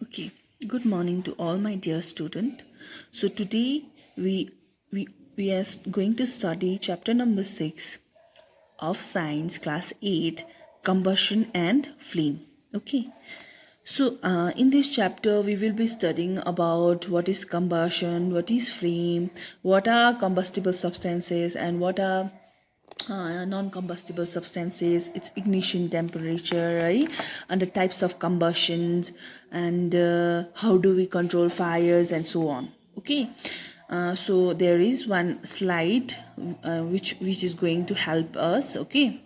Okay, good morning to all my dear student. So today we are going to study chapter number 6 of science class 8, combustion and flame. Okay. So in this chapter we will be studying about what is combustion, what is flame, what are combustible substances and what are non-combustible substances, its ignition temperature, right, and the types of combustions, and how do we control fires and so on. Okay, so there is one slide which is going to help us. Okay,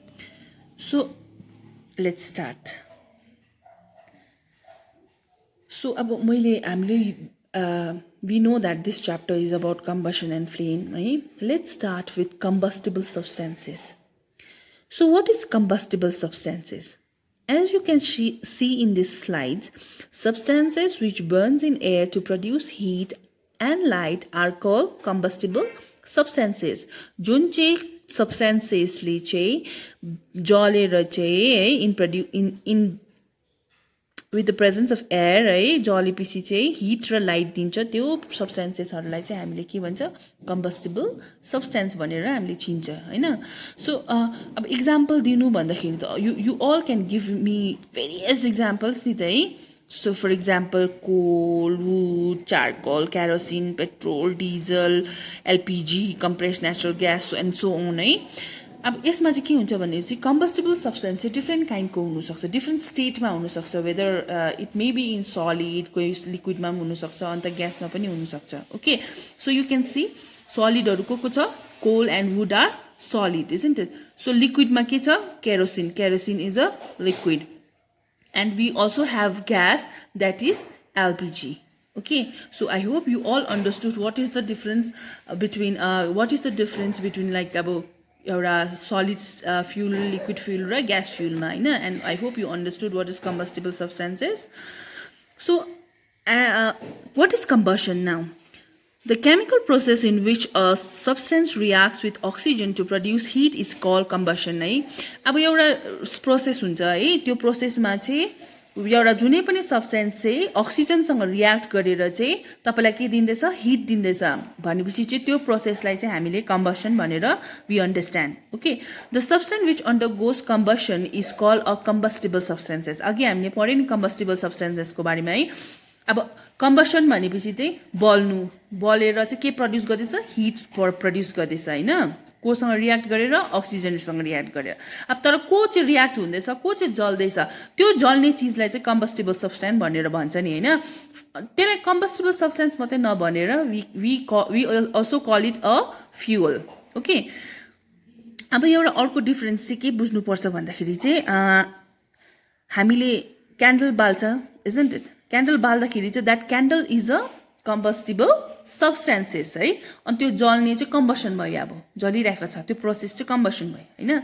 so let's start. So अब मैले हामीले we know that this chapter is about combustion and flame, right? Let's start with combustible substances. So what is combustible substances? As you can see in these slides, substances which burns in air to produce heat and light are called combustible substances. जुन चाहिँ substancesले चाहिँ जलेर चाहिँ in with the presence of air है जलेपछि चाहिँ hit र light दिन्छ, त्यो सब्स्टेन्सेसहरूलाई चाहिँ हामीले के भन्छ, कम्बस्टिबल सब्स्टेन्स भनेर हामीले चिन्छ हैन. सो अब इक्जाम्पल दिनु भन्दाखेरि त you all can give me various examples नि त है. So for example coal, wood, charcoal, kerosene, petrol, diesel, LPG, compressed natural gas and so on है. अब यसमा चाहिँ के हुन्छ भनेपछि कम्बस्टिबल सब्सटेन्स चाहिँ डिफ्रेन्ट काइन्डको हुनसक्छ, डिफ्रेन्ट स्टेटमा हुनसक्छ, whether it may be in solid, कोही लिक्विडमा पनि हुनसक्छ, अन्त ग्यासमा पनि हुनसक्छ. Okay, so you can see सलिडहरू को छ, coal and would are solid, isn't it. So लिक्विडमा के छ, kerosene, kerosene is a liquid, and we also have gas that is LPG. Okay, so I hope you all understood what is the difference between like about एउटा solid fuel, liquid fuel र gas fuel मा हैन. And I hope you understood what is combustible substances. So what is combustion now? The chemical process in which a substance reacts with oxygen to produce heat is called combustion है. अब एउटा process हुन्छ है, त्यो प्रोसेसमा चाहिँ एउटा जुनै पनि सब्स्टेन्स चाहिँ अक्सिजनसँग रियाक्ट गरेर चाहिँ तपाईलाई के दिँदैछ, हिट दिँदैछ भनेपछि चाहिँ त्यो प्रोसेसलाई चाहिँ हामीले कम्बसन भनेर we understand. Okay, the substance which undergoes combustion is called a combustible substances. अघि हामीले पढ्यो नि कम्बस्टिबल सब्स्टेन्सेसको बारेमा है. अब कम्बसन भनेपछि चाहिँ बलेर चाहिँ के प्रड्युस गर्दैछ, हिट प्रड्युस गर्दैछ हैन, कोसँग रियाक्ट गरेर, अक्सिजनसँग रियाक्ट गरेर. अब तर को चाहिँ रियाक्ट हुँदैछ, को चाहिँ जल्दैछ, त्यो जल्ने चिजलाई चाहिँ कम्बस्टिबल सब्स्टेन्स भनेर भन्छ नि हैन. त्यसलाई कम्बस्टिबल सब्स्टेन्स मात्रै नभनेर we also call it a fuel. Okay, अब एउटा अर्को डिफरेन्स चाहिँ के बुझ्नुपर्छ भन्दाखेरि चाहिँ हामीले क्यान्डल बाल्छ, इजन्ट इट. क्यान्डल बाल्दाखेरि चाहिँ that candle is a combustible substances है, अनि त्यो जल्ने चाहिँ कम्बसन भयो, अब जलिरहेको छ, त्यो प्रोसेस चाहिँ कम्बसन भयो हैन.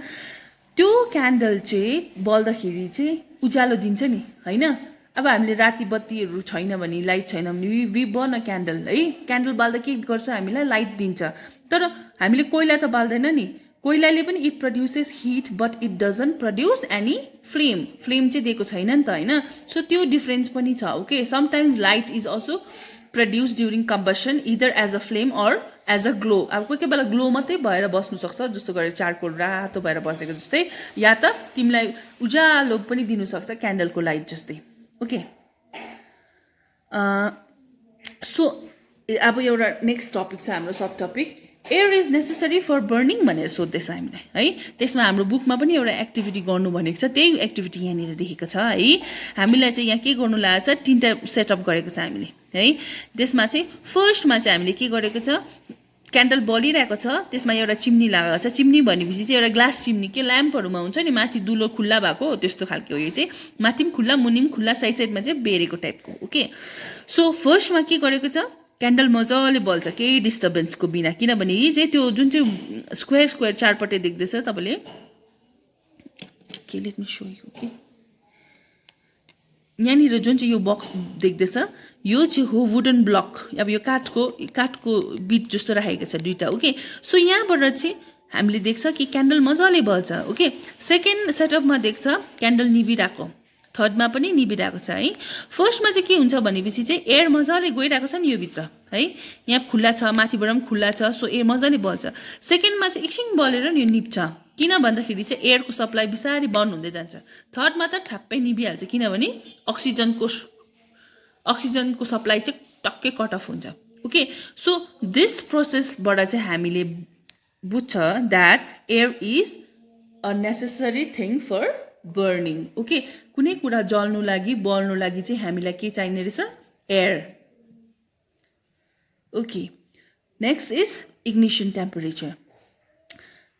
त्यो क्यान्डल चाहिँ बल्दाखेरि चाहिँ उज्यालो दिन्छ नि हैन. अब हामीले राति बत्तीहरू छैन भने, लाइट छैन भने वी बर्न अ क्यान्डल है. क्यान्डल बाल्दा के गर्छ, हामीलाई लाइट दिन्छ. तर हामीले कोइला त बाल्दैन नि, कोइलाले पनि it produces hit but it doesn't produce any flame. Flame चाहिँ दिएको छैन नि त हैन. सो त्यो डिफरेन्स पनि छ. Okay, sometimes light is also produce during combustion either as a flame or as a glow. अब कोही कोही बेला ग्लो मात्रै भएर बस्नुसक्छ, जस्तो गरेर चारकोल रातो भएर बसेको जस्तै, या त तिमीलाई उज्यालो पनि दिनुसक्छ क्यान्डलको लाइट जस्तै. ओके, सो अब एउटा नेक्स्ट टपिक छ हाम्रो, subtopic air is necessary for burning भनेर सोध्दैछ हामीलाई है. त्यसमा हाम्रो बुकमा पनि एउटा एक्टिभिटी गर्नु भनेको छ, त्यही एक्टिभिटी यहाँनिर देखेको छ है. हामीलाई चाहिँ यहाँ के गर्नु लागेको छ, 3टा सेटअप गरेको छ हामीले है. त्यसमा चाहिँ फर्स्टमा चाहिँ हामीले के गरेको छ, क्यान्डल बलिरहेको छ, त्यसमा एउटा चिम्नी लगाएको छ. चिम्नी भनेपछि चाहिँ एउटा ग्लास चिम्नी, के ल्याम्पहरूमा हुन्छ नि माथि दुलो खुल्ला भएको, त्यस्तो खालको हो. यो चाहिँ माथि पनि खुल्ला, मुनि पनि खुल्ला, साइड साइडमा चाहिँ बेरेको टाइपको. ओके, सो फर्स्टमा के गरेको छ, क्यान्डल मजाले बल्छ केही डिस्टर्बेन्सको बिना, किनभने यी चाहिँ त्यो जुन चाहिँ स्क्वायर स्क्वायर चारपट्टि देख्दैछ तपाईँले, के लेख्नु सो यु के यहाँनिर जुन चाहिँ यो बक्स देख्दैछ, यो चाहिँ हो वुडन ब्लक. अब यो काठको बिट जस्तो राखेको छ दुईटा. ओके, सो यहाँबाट चाहिँ हामीले देख्छ कि क्यान्डल मजाले बल्छ. ओके, सेकेन्ड सेटअपमा देख्छ क्यान्डल निभिरहेको, थर्डमा पनि निभिरहेको छ है। फर्स्टमा चाहिँ के हुन्छ भनेपछि चाहिँ एयर मजाले गइरहेको छ नि यो भित्र है, यहाँ खुल्ला छ, माथिबाट पनि खुल्ला छ, सो एयर मजाले बल्छ। सेकेन्डमा चाहिँ एकछिन बलेर नि यो निप्छ, किन भन्दाखेरि चाहिँ एयरको सप्लाई बिस्तारै बन्द हुँदै जान्छ। थर्डमा त ठ्याप्पै निभिहाल्छ किनभने अक्सिजनको सप्लाई चाहिँ टक्कै कट अफ हुन्छ। ओके, सो दिस प्रोसेसबाट चाहिँ हामीले बुझ्छ that air is a necessary thing for burning. Okay, कुनै कुरा जल्नु लागि बल्नु लागि चाहिँ हामीलाई के चाहिने रहेछ? Air. Okay, next is ignition temperature.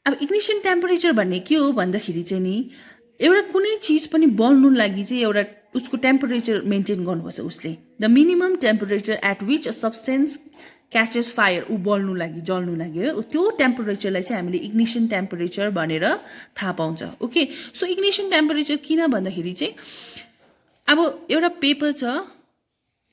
अब इग्निसन टेम्परेचर भन्ने के हो भन्दाखेरि चाहिँ नि एउटा कुनै चिज पनि बल्नु लागि चाहिँ एउटा उसको टेम्परेचर मेन्टेन गर्नुपर्छ उसले। The minimum temperature at which a substance catches fire, ऊ बल्नु लागि जल्नु लागि हो, त्यो टेम्परेचरलाई चाहिँ हामीले इग्निसन टेम्परेचर भनेर थाहा पाउँछ। ओके, सो इग्निसन टेम्परेचर किन भन्दाखेरि चाहिँ अब एउटा पेपर छ,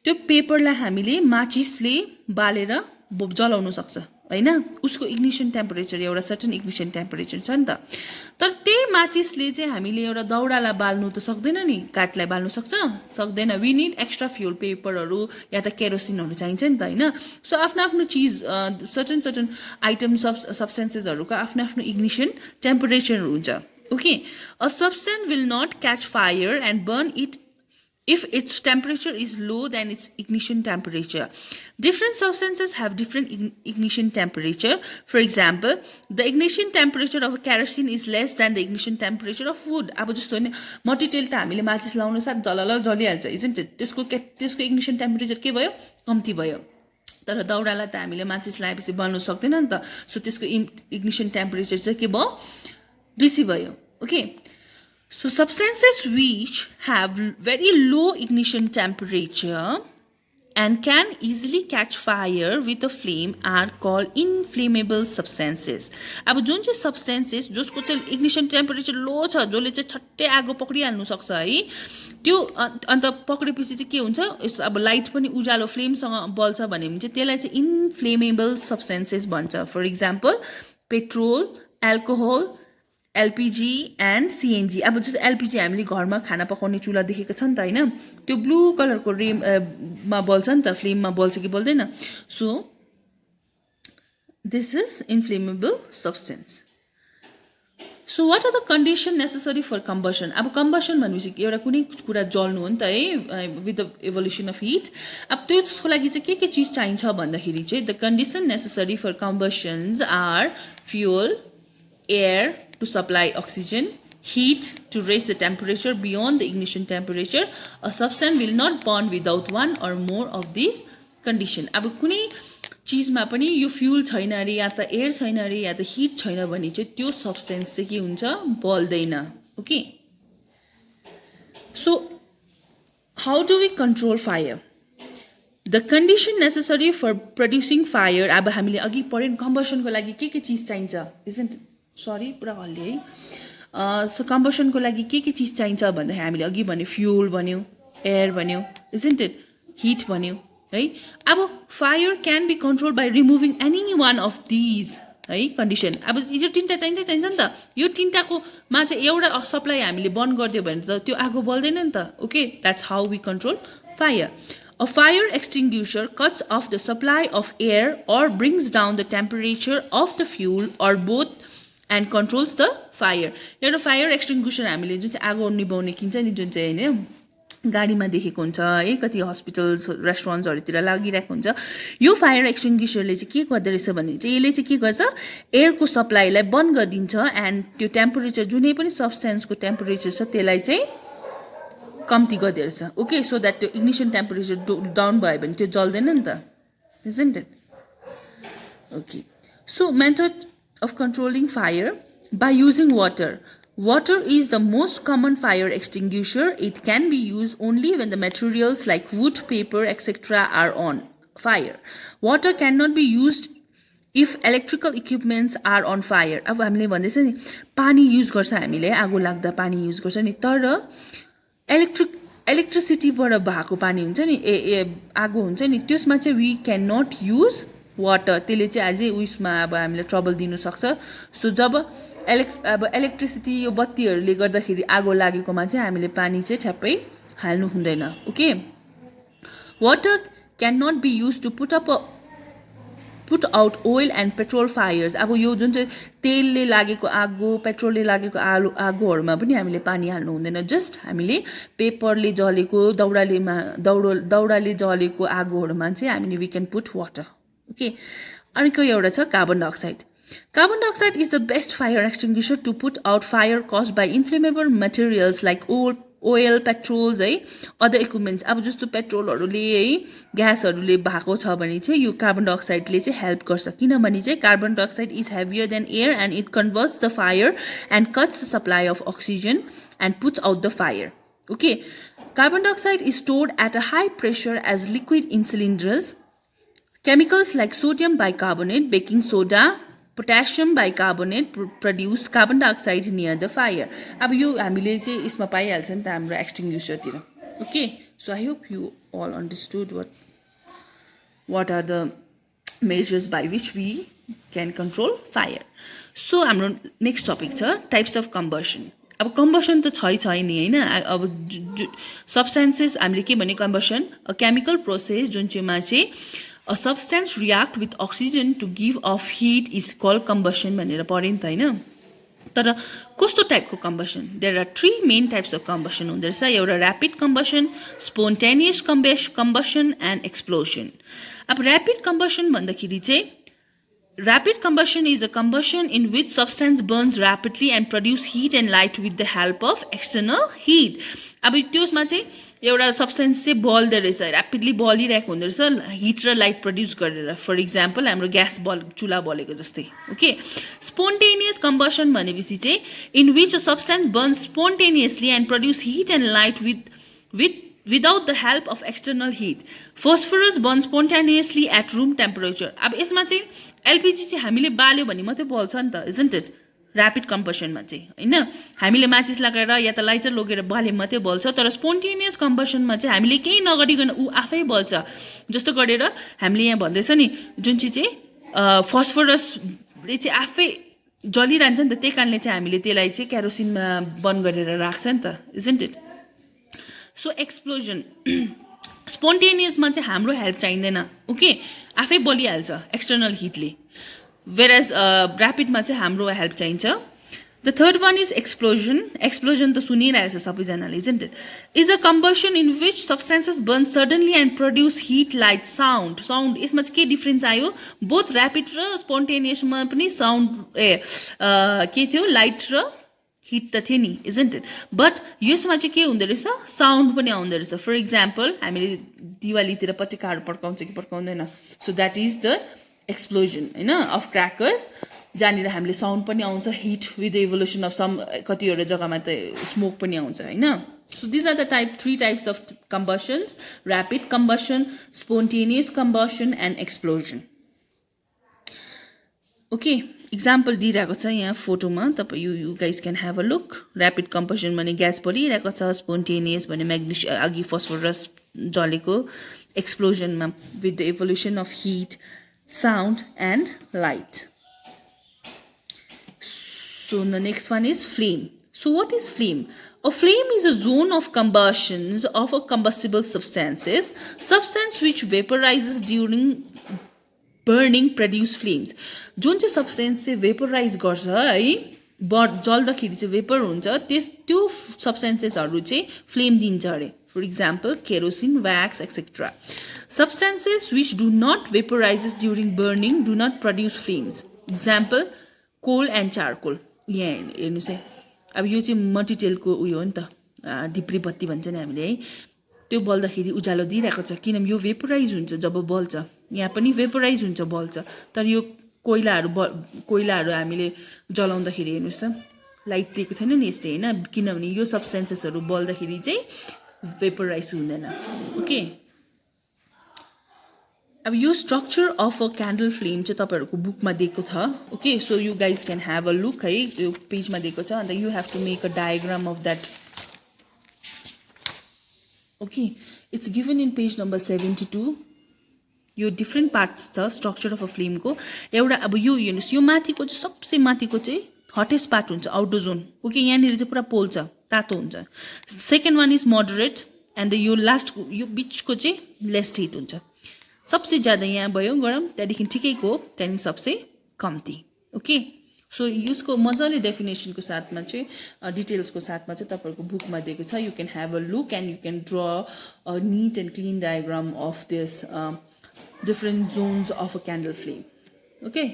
त्यो पेपरलाई हामीले माचिसले बालेर जलाउन सक्छ होइन, उसको इग्निसन टेम्परेचर एउटा सर्टन इग्निसन टेम्परेचर छ नि त। तर त्यही माचिसले चाहिँ हामीले एउटा दाउरालाई बाल्नु त सक्दैन नि, काठलाई बाल्नु सक्दैन। वी निड एक्स्ट्रा फ्युल, पेपरहरू या त केरोसिनहरू चाहिन्छ नि त होइन। सो आफ्नो आफ्नो चिज सर्टन आइटम सब्सटेन्सेसहरूको आफ्नो आफ्नो इग्निसन टेम्परेचर हुन्छ। Okay, a substance will not catch fire and burn it if its temperature is low than its ignition temperature. Different substances have different ignition temperature. For example, the ignition temperature of kerosene is less than the ignition temperature of wood. अब जस्तो नि मट्टितेल त हामीले माचिस लाउन साथ जलल जलिहाल्छ, isn't it? त्यसको ignition temperature के भयो? कम्ती भयो। तर दाउरालाई त हामीले माचिस लगाएपछि बल्नु सक्दैन नि त, सो त्यसको ignition temperature चाहिँ के भयो? बेसी भयो। Okay, so substances which have very low ignition temperature and can easily catch fire with a flame are called inflammable substances. अब जुन चाहिँ substances जसको चाहिँ ignition temperature low छ, जसले चाहिँ छट्टै आगो पक्रिहाल्नु सक्छ है, त्यो अन्त पक्रेपछि चाहिँ के हुन्छ, अब लाइट पनि उज्यालो फ्लेमसँग बल्छ भने चाहिँ त्यसलाई चाहिँ inflammable substances भन्छ। For example petrol, alcohol, LPG and CNG. अब जस्तो एलपिजी हामीले घरमा खाना पकाउने चुल्हा देखेको छ नि त होइन, त्यो ब्लू कलरको मा बल्छ नि त, फ्लेममा बल्छ कि बल्दैन। So this is inflammable substance. So what are the condition necessary for combustion? अब कम्बसन भनेपछि एउटा कुनै कुरा जल्नु हो नि त है, with the evolution of heat. अब त्यसको लागि चाहिँ के चिज चाहिन्छ भन्दाखेरि चाहिँ the condition necessary for combustions are fuel, air to supply oxygen, heat to raise the temperature beyond the ignition temperature. A substance will not burn without one or more of these condition. अब कुनै चिजमा पनि यो fuel छैन अरे या त air छैन अरे या त हिट छैन भने चाहिँ त्यो सब्सटेन्स चाहिँ के हुन्छ? बल्दैन। Okay, so how do we control fire? The condition necessary for producing fire, अब हामीले अघि पढ्यौँ कम्बसनको लागि के चिज चाहिन्छ, इजन्ट सरी पुरा हल्ले है। सो कम्बसनको लागि के चिज चाहिन्छ भन्दाखेरि हामीले अघि भन्यो फ्युल भन्यो, एयर भन्यो, इजन्ट इट, हिट भन्यो है। अब fire can be control by removing any one of these है कन्डिसन। अब यो तिनवटा चाहिन्छ नि त, यो तिनवटाकोमा चाहिँ एउटा सप्लाई हामीले बन्द गरिदियो भने त त्यो आगो बल्दैन नि त। Okay, that's how we control fire. A fire extinguisher cuts off the supply of air or brings down the temperature of the fuel or both and controls the fire. एउटा फायर एक्सटिङ्ग्युसर हामीले जुन चाहिँ आगो निभाउने किन्छ नि, जुन चाहिँ होइन गाडीमा देखेको हुन्छ है, कति हस्पिटल्स रेस्टुरेन्ट्सहरूतिर लागिरहेको हुन्छ, यो फायर एक्सटिङ्ग्युसरले चाहिँ के गर्दो रहेछ भने चाहिँ यसले चाहिँ के गर्छ, एयरको सप्लाईलाई बन्द गरिदिन्छ एन्ड त्यो टेम्परेचर जुनै पनि सब्सटेन्सको टेम्परेचर छ त्यसलाई चाहिँ कम्ती गरिदियो रहेछ। ओके, सो द्याट त्यो इग्निसन टेम्परेचर डाउन भयो भने त्यो जल्दैन नि त, isn't it? Okay, so method of controlling fire by using water. Water is the most common fire extinguisher. It can be used only when the materials like wood, paper, etc. are on fire. Water cannot be used if electrical equipments are on fire. अब हामीले भन्दैछ नि पानी use गर्छ, हामीले आगो लाग्दा पानी युज गर्छ नि, तर इलेक्ट्रिसिटीबाट भएको पानी हुन्छ नि, आगो हुन्छ नि, त्यसमा चाहिँ we can not use water. त्यसले चाहिँ अझै उयसमा अब हामीलाई ट्रबल दिनु सक्छ। सो जब अब इलेक्ट्रिसिटी यो बत्तीहरूले गर्दाखेरि आगो लागेकोमा चाहिँ हामीले पानी चाहिँ ठ्याप्पै हाल्नु हुँदैन okay water can not be use to put out oil and petrol fires अब यो जुन चाहिँ तेलले लागेको आगो पेट्रोलले लागेको आगोहरूमा पनि हामीले पानी हाल्नु हुँदैन जस्ट हामीले पेपरले जलेको दाउराले जलेको आगोहरूमा चाहिँ हामीले we can put water okay अर्को एउटा छ carbon dioxide Carbon dioxide is the best fire extinguisher to put out fire caused by inflammable materials like oil, petrols, other equipments. अब जस्तो पेट्रोलहरूले ग्यासहरूले भएको छ भने चाहिँ यो कार्बन डाइअक्साइडले चाहिँ हेल्प गर्छ किनभने चाहिँ carbon dioxide is heavier than air and it converts the fire and cuts the supply of oxygen and puts out the fire okay carbon dioxide is stored at a high pressure as liquid in cylinders chemicals like sodium bicarbonate baking soda potassium bicarbonate produce carbon dioxide near the fire अब यो हामीले चाहिँ यसमा पाइहाल्छ नि त हाम्रो एक्सटिङ्ग्युसरतिर okay so I hope you all understood what are the measures by which we can control fire so हाम्रो नेक्स्ट टपिक छ टाइप्स अफ कम्बसन अब कम्बसन त छै नि हैन अब सब्स्टेन्सेस हामीले के भने कम्बसन अ केमिकल प्रोसेस जुन चाहिँमा चाहिँ A substance react with oxygen to give off heat is called combustion भनेर पढ्यो नि त हैन तर कस्तो टाइपको combustion there are 3 main types of combustion हुँदो रहेछ एउटा rapid combustion spontaneous combustion and explosion अब ऱ्यापिड कम्बसन भन्दाखेरि चाहिँ Rapid combustion is a combustion in which substance burns rapidly and produce heat and light with the help of external heat. अब त्यसमा चाहिँ एउटा सब्सटेन्स चाहिँ बल्दो रहेछ ऱ्यापिडली बलिरहेको हुँदो रहेछ हिट र लाइट प्रड्युस गरेर फर इक्जाम्पल हाम्रो ग्यास चुला बलेको जस्तै ओके स्पोन्टेनियस कम्बसन भनेपछि चाहिँ in which a substance Burns spontaneously and produce hit and light without the help of external heat. Phosphorus burns spontaneously at room temperature. अब यसमा चाहिँ एलपिजी चाहिँ हामीले बाल्यो भने मात्रै बल्छ नि त isn't it? ऱ्यापिड कम्बसनमा चाहिँ हैन हामीले माचिस लगाएर या त लाइटर लगेर बाल्यो मात्रै बल्छ तर स्पोन्टेनियस कम्बसनमा चाहिँ हामीले केही नगरिकन ऊ आफै बल्छ जस्तो गरेर हामीले यहाँ भन्दैछ नि जुन चाहिँ फस्फोरसले चाहिँ आफै जलिरहन्छ नि त त्यही कारणले चाहिँ हामीले त्यसलाई चाहिँ केरोसिनमा बन्द गरेर राख्छ नि त isn't it? सो एक्सप्लोजन स्पोन्टेनियसमा चाहिँ हाम्रो हेल्प चाहिँदैन ओके आफै बलिहाल्छ एक्सटर्नल हिटले वेरएज ऱ्यापिडमा चाहिँ हाम्रो हेल्प चाहिन्छ the third one is explosion explosion त सुनिरहेको छ सबैजनाले isn't it? Is a combustion in which substances burn suddenly and produce hit like sound यसमा चाहिँ के डिफ्रेन्स आयो बोथ ऱ्यापिड र स्पोन्टेनियसमा पनि साउन्ड के थियो लाइट र हिट त थियो नि isn't it? बट यसमा चाहिँ के हुँदो रहेछ साउन्ड पनि आउँदो रहेछ फर इक्जाम्पल हामीले दिवालीतिर पटेकाहरू पड्काउँछ कि पड्काउँदैन so that is the explosion होइन अफ क्र्याकर्स जहाँनिर हामीले साउन्ड पनि आउँछ heat with the evolution of some कतिवटा जग्गामा त स्मोक पनि आउँछ होइन so these are the 3 types of combustions rapid combustion spontaneous combustion and explosion okay example दिइरहेको छ यहाँ फोटोमा तपाईँ you guys can have a look rapid combustion भने ग्यास परिरहेको छ स्पोन्टेनियस भने म्याग्नेसियम अघि फस्फोरस जलेको एक्सप्लोजनमा with the evolution of heat sound and light so the next one is flame so what is flame A flame is a zone of combustions of a combustible substance which vaporizes during burning produce flames जुन चाहिँ substance चाहिँ vaporise गर्छ है जल्दाखेरि चाहिँ vapour हुन्छ त्यो सब्सटेन्सेसहरू चाहिँ flame दिन्छ अरे for example kerosene wax etcetera substances which do not vaporises during burning do not produce flames example coal and charcoal यहाँ हेर्नुहोस् है अब यो चाहिँ मटिटेलको उयो हो नि त ढिप्री बत्ती भन्छ नि हामीले है त्यो बल्दाखेरि उज्यालो दिइरहेको छ किनभने यो भेपोराइज हुन्छ जब बल्छ यहाँ पनि भेपोराइज हुन्छ बल्छ तर यो कोइलाहरू हामीले जलाउँदाखेरि हेर्नुहोस् त लाइट दिएको छैन नि यसले होइन किनभने यो सब्सटेन्सेसहरू बल्दाखेरि चाहिँ भेपोराइज हुँदैन ओके अब यो structure of a candle flame चाहिँ तपाईँहरूको बुकमा दिएको छ okay so you guys can have a look है यो पेजमा दिएको छ अन्त you have to make a diagram of that okay it's given in page number 72 यो डिफ्रेन्ट पार्ट्स छ स्ट्रक्चर अफ अ फ्लेमको एउटा अब यो हेर्नुहोस् यो माथिको चाहिँ सबसे माथिको चाहिँ हटेस्ट पार्ट हुन्छ आउटर जोन ओके यहाँनिर चाहिँ पुरा पोल्छ तातो हुन्छ second one is moderate and यो लास्ट यो बिचको चाहिँ लेस हिट हुन्छ सबसे ज्यादा यहाँ भयो गरम त्यहाँदेखि ठिकैको त्यहाँदेखि सबसे कम्ती ओके सो यसको मजाले डेफिनेसनको साथमा चाहिँ डिटेल्सको साथमा चाहिँ तपाईँहरूको बुकमा दिएको छ you can have a look and you can draw a neat and clean diagram of this different zones of a candle flame okay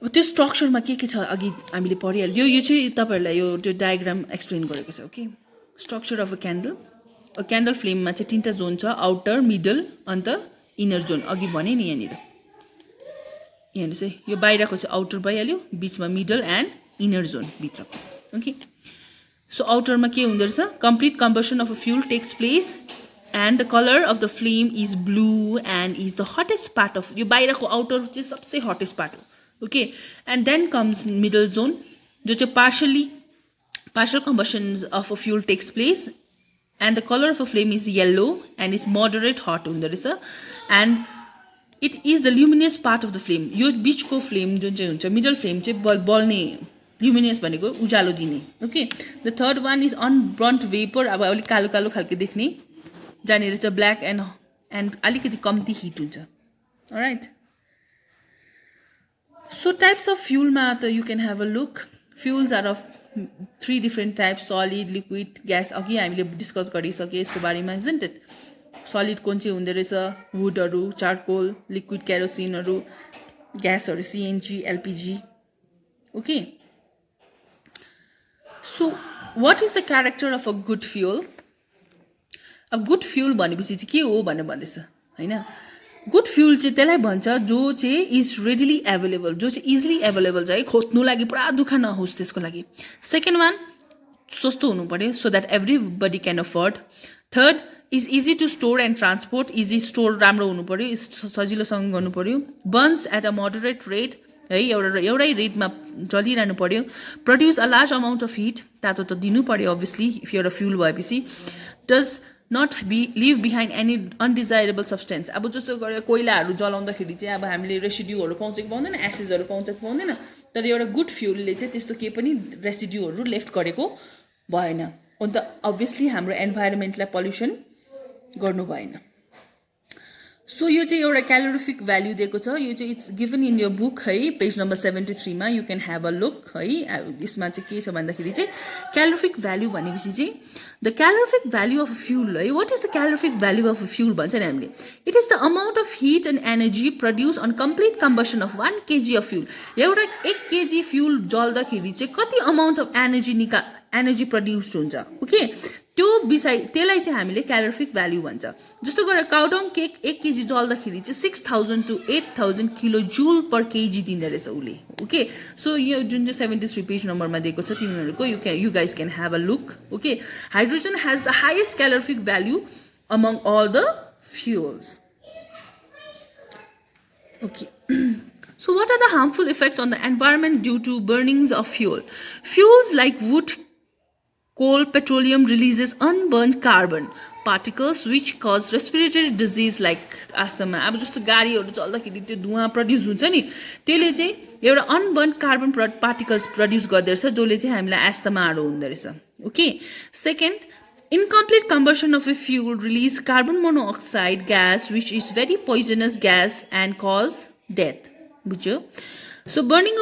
अब त्यो स्ट्रक्चरमा के छ अघि हामीले पढिहाल्यो यो चाहिँ तपाईँहरूलाई यो त्यो डायग्राम एक्सप्लेन गरेको छ okay structure of a candle फ्लेममा चाहिँ तीनटा जोन छ आउटर मिडल अन्त इनर जोन अघि भने नि यहाँनिर चाहिँ यो बाहिरको चाहिँ आउटर भइहाल्यो बिचमा मिडल एन्ड इनर जोन भित्रको ओके सो आउटरमा के हुँदो रहेछ complete combustion of a fuel takes place and the colour of the flame is blue and is the hottest part of यो बाहिरको आउटर चाहिँ सबसे हटेस्ट पार्ट हो okay and then comes middle zone जो चाहिँ partial combustion of a fuel takes place and the color of a flame is yellow and is moderate hot हुँदो रहेछ and it is the luminous part of the flame यो बिचको flame जुन चाहिँ हुन्छ middle flame चाहिँ बल्ने ल्युमिनियस भनेको उज्यालो दिने okay the third one is unburnt vapour अब अलिक कालो कालो खालको देख्ने जहाँनिर चाहिँ ब्ल्याक एन्ड अलिकति कम्ती हिट हुन्छ अलराइट सो टाइप्स अफ फ्युलमा त you can have a look fuels are of 3 different types solid liquid gas अघि हामीले डिस्कस गरिसके यसको बारेमा इजन्ट इट सलिड कुन चाहिँ हुँदो रहेछ वुडहरू चारकोल लिक्विड केरोसिनहरू ग्यासहरू CNG LPG okay so what is the character of a good fuel अब गुड फ्युल भनेपछि चाहिँ के हो भनेर भन्दैछ होइन गुड फ्युल चाहिँ त्यसलाई भन्छ जो चाहिँ इज रेडिली एभाइलेबल जो चाहिँ इजिली एभाइलेबल छ है खोज्नु लागि पुरा दुःख नहोस् त्यसको लागि सेकेन्ड वान सस्तो हुनु पऱ्यो so that everybody can afford third is easy to store and transport easy store राम्रो हुनु पऱ्यो सजिलोसँग गर्नु पऱ्यो burns at a moderate rate है एउटै रेटमा चलिरहनु पऱ्यो produce a large amount of heat तातो त दिनु पऱ्यो अभियसली इफ एउटा फ्युल भएपछि does not leave behind any undesirable substance अब जस्तो गरेर कोइलाहरू जलाउँदाखेरि चाहिँ अब हामीले रेसिड्यूहरू पाउँछ कि पाउँदैन एसिडहरू पाउँछ कि पाउँदैन तर एउटा गुड फ्युलले चाहिँ त्यस्तो केही पनि रेसिड्यूहरू लेफ्ट गरेको भएन अन्त अभियसली हाम्रो एन्भाइरोमेन्टलाई पल्युसन गर्नु भएन सो यो चाहिँ एउटा क्यालोरिफिक भ्याल्यु दिएको छ यो चाहिँ इट्स गिभन इन यो बुक है पेज नम्बर 73 मा you can have a look है यसमा चाहिँ के छ भन्दाखेरि चाहिँ क्यालोरिफिक भ्याल्यु भनेपछि चाहिँ the calorific value of a fuel है what is the calorific value of a fuel भन्छ नि हामीले it is the amount of heat and energy produce on complete combustion of 1 kg of fuel एउटा 1 kg fuel जल्दाखेरि चाहिँ कति amount of energy produced हुन्छ okay त्यो विषय त्यसलाई चाहिँ हामीले क्यालोरिफिक भ्याल्यु भन्छ जस्तो गरेर काउडङ केक 1 kg जल्दाखेरि चाहिँ 6000 to 8000 kilo joule per KG दिँदो रहेछ उसले ओके सो यो जुन चाहिँ 73 पेज नम्बरमा दिएको छ तिमीहरूको you guys can have a look okay hydrogen has the highest calorific value among all the fuels okay so what are the harmful effects on the environment due to burnings of fuels like wood coal petroleum releases unburned carbon particles which cause respiratory disease like asthma अब जस्तो गाडीहरू चल्दाखेरि त्यो धुवा produce हुन्छ नि त्यसले चाहिँ एउटा अनबर्न्ड कार्बन पार्टिकल्स प्रड्युस गर्दछ जसले चाहिँ हामीलाई एस्थमाहरू हुँदो रहेछ okay second incomplete combustion of a fuel release carbon monoxide gas which is very poisonous gas and cause death बुझ्यो so burning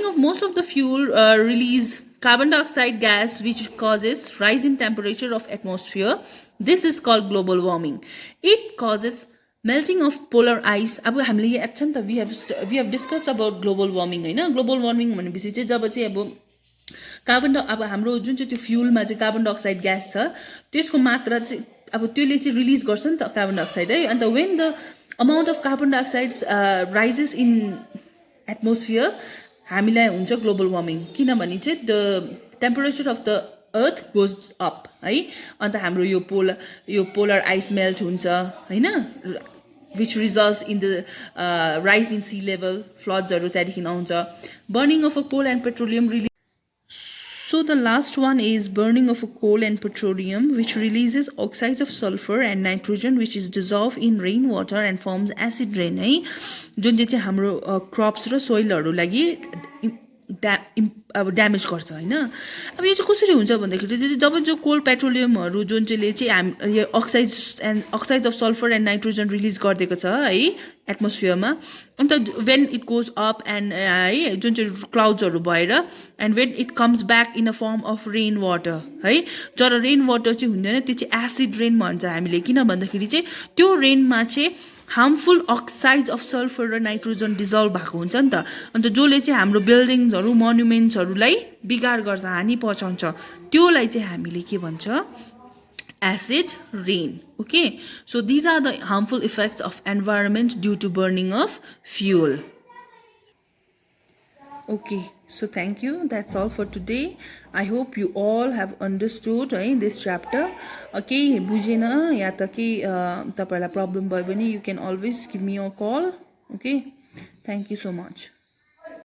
of most of the fuel release carbon dioxide gas which causes rise in temperature of atmosphere this is called global warming it causes melting of polar ice अब हामीले याद छ नि त we have discussed about global warming हैन global warming भनेपछि चाहिँ जब चाहिँ अब अब हाम्रो जुन चाहिँ त्यो फ्युलमा चाहिँ कार्बन डाइअक्साइड ग्यास छ त्यसको मात्रा चाहिँ अब त्यसले चाहिँ रिलिज गर्छ नि त कार्बन डाइअक्साइड है अन्त when the amount of carbon dioxide rises in atmosphere हामीलाई हुन्छ ग्लोबल वार्मिङ किनभने चाहिँ the temperature of the earth goes up है अन्त हाम्रो यो पोलर आइस मेल्ट हुन्छ होइन which results in the rise in sea level फ्लड्सहरू त्यहाँदेखि आउँछ burning of a coal and petroleum release so So the last one is burning of coal and petroleum, which releases oxides of sulfur and nitrogen, which is dissolved in rainwater and forms acid rain है जुन चाहिँ हाम्रो crops र सोइलहरु लागि अब damage गर्छ हैन अब यो चाहिँ कसरी हुन्छ भन्दाखेरि चाहिँ जब जो कोल पेट्रोलियमहरु जुन चाहिँले चाहिँ यो oxides of sulphur and nitrogen release गरिदिएको छ है एटमोस्फियरमा अन्त when it goes up and है जुन चाहिँ क्लाउड्सहरु भएर and when it comes back in a form of rain water है जब रेन वाटर चाहिँ हुँदैन त्यो चाहिँ एसिड रेन भन्छ हामीले किन भन्दाखेरि चाहिँ त्यो रेनमा चाहिँ हार्मफुल अक्साइड्स अफ सल्फर र नाइट्रोजन डिजल्भ भएको हुन्छ नि त अन्त जसले चाहिँ हाम्रो बिल्डिङ्सहरु मोन्युमेन्ट्सहरुलाई बिगार गर्छ हानि पहुँचाउँछ त्योलाई चाहिँ हामीले के भन्छ acid rain. Okay, so these are the harmful effects of environment due to burning of fuel. Okay, so thank you. That's all for today. I hope you all have understood this chapter. Okay, bujena ya ta ke tapaila problem bhayo bhane you can always give me a call. Okay, thank you so much.